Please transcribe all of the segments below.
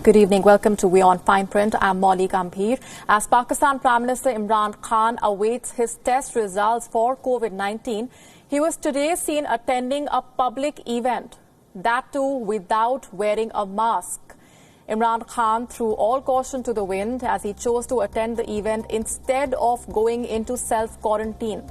Good evening. Welcome to WION Fine Print. I'm Molly Gambhir. As Pakistan Prime Minister Imran Khan awaits his test results for COVID-19, he was today seen attending a public event, that too without wearing a mask. Imran Khan threw all caution to the wind as he chose to attend the event instead of going into self-quarantine.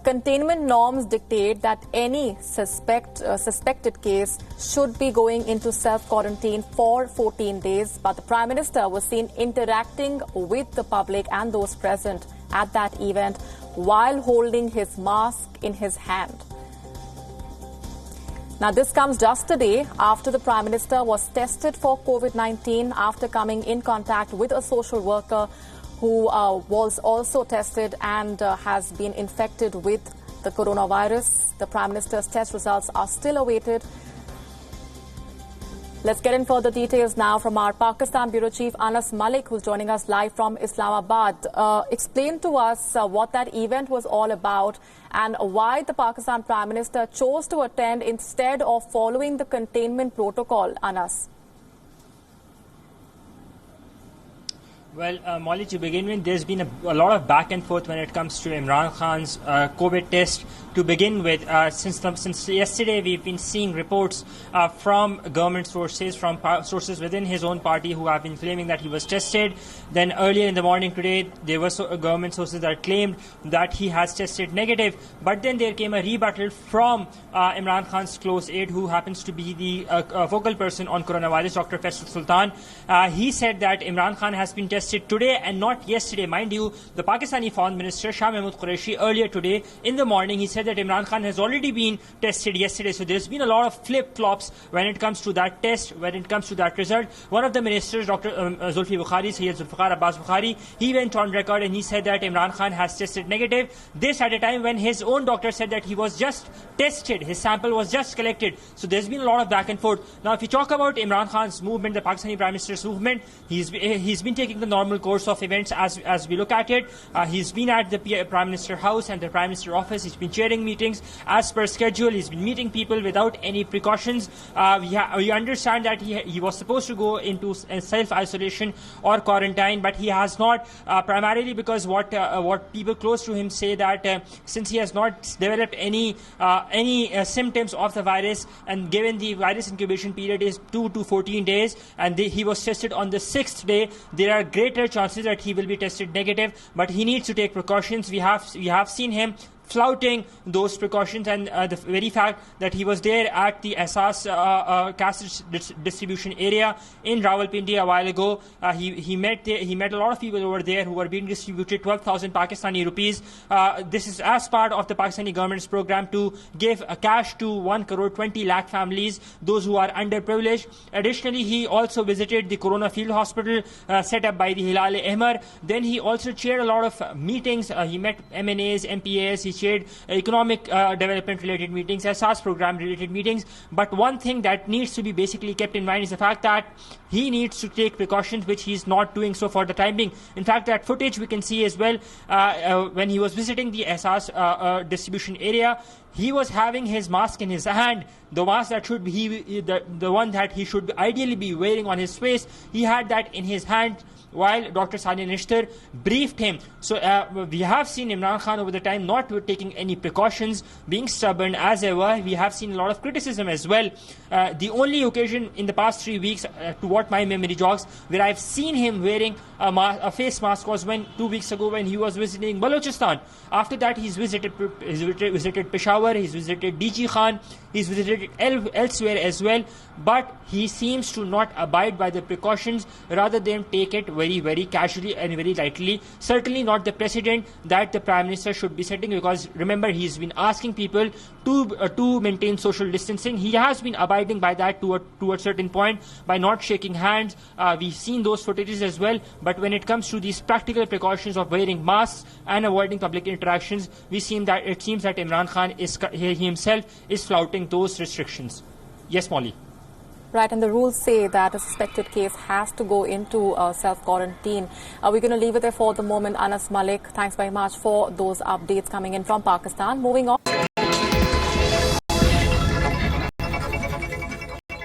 Containment norms dictate that any suspected case should be going into self-quarantine for 14 days, but the Prime Minister was seen interacting with the public and those present at that event while holding his mask in his hand. Now, this comes just a day after the Prime Minister was tested for COVID-19 after coming in contact with a social worker who was also tested and has been infected with the coronavirus. The Prime Minister's test results are still awaited. Let's get in further details now from our Pakistan Bureau Chief Anas Malik, who's joining us live from Islamabad. Explain to us what that event was all about and why the Pakistan Prime Minister chose to attend instead of following the containment protocol, Anas. Well, Molly, to begin with, there's been a lot of back and forth when it comes to Imran Khan's COVID test. To begin with, since yesterday, we've been seeing reports from government sources, from sources within his own party who have been claiming that he was tested. Then earlier in the morning today, there were government sources that claimed that he has tested negative. But then there came a rebuttal from Imran Khan's close aide, who happens to be the focal person on coronavirus, Dr. Faisal Sultan. He said that Imran Khan has been tested today and not yesterday. Mind you, the Pakistani Foreign Minister Shah Mahmood Qureshi earlier today in the morning, he said that Imran Khan has already been tested yesterday. So there's been a lot of flip-flops when it comes to that test, when it comes to that result. One of the ministers, Dr. Zulfi Bukhari, Sayyid Zulfikar Abbas Bukhari, he went on record and he said that Imran Khan has tested negative. This at a time when his own doctor said that he was just tested, his sample was just collected. So there's been a lot of back and forth. Now, if you talk about Imran Khan's movement, the Pakistani Prime Minister's movement, he's been taking the normal course of events as we look at it. He's been at the Prime Minister House and the Prime Minister office. He's been chairing meetings as per schedule. He's been meeting people without any precautions. We understand that he was supposed to go into self-isolation or quarantine, but he has not, primarily because what people close to him say that since he has not developed any symptoms of the virus, and given the virus incubation period is 2 to 14 days, and he was tested on the 6th day, there are greater chances that he will be tested negative, but he needs to take precautions. We have seen him flouting those precautions, and the very fact that he was there at the Asas cash distribution area in Rawalpindi a while ago, he met a lot of people over there who were being distributed 12,000 Pakistani rupees. This is as part of the Pakistani government's program to give cash to 1 crore 20 lakh families, those who are underprivileged. Additionally, he also visited the Corona Field Hospital set up by the Hilal-e-Ahmar. Then he also chaired a lot of meetings. He met MNAs, MPAs, he chaired economic development related meetings, SARS program related meetings. But one thing that needs to be basically kept in mind is the fact that he needs to take precautions, which he's not doing so for the time being. In fact, that footage we can see as well when he was visiting the SARS distribution area. He was having his mask in his hand, the mask that should be the one that he should ideally be wearing on his face. He had that in his hand while Dr. Sania Nishtar briefed him. So we have seen Imran Khan over the time not taking any precautions, being stubborn as ever. We have seen a lot of criticism as well. The only occasion in the past 3 weeks, to what my memory jogs, where I've seen him wearing a face mask was 2 weeks ago when he was visiting Balochistan. After that, he's visited Peshawar, he's visited DG Khan, he's visited elsewhere as well. But he seems to not abide by the precautions, rather than take it very, very casually and very lightly. Certainly not the precedent that the Prime Minister should be setting, because remember, he's been asking people to maintain social distancing. He has been abiding by that to a certain point by not shaking hands. We've seen those footages as well. But when it comes to these practical precautions of wearing masks and avoiding public interactions, it seems that Imran Khan himself is flouting those restrictions. Yes, Molly. Right, and the rules say that a suspected case has to go into self-quarantine. We're going to leave it there for the moment. Anas Malik, thanks very much for those updates coming in from Pakistan. Moving on.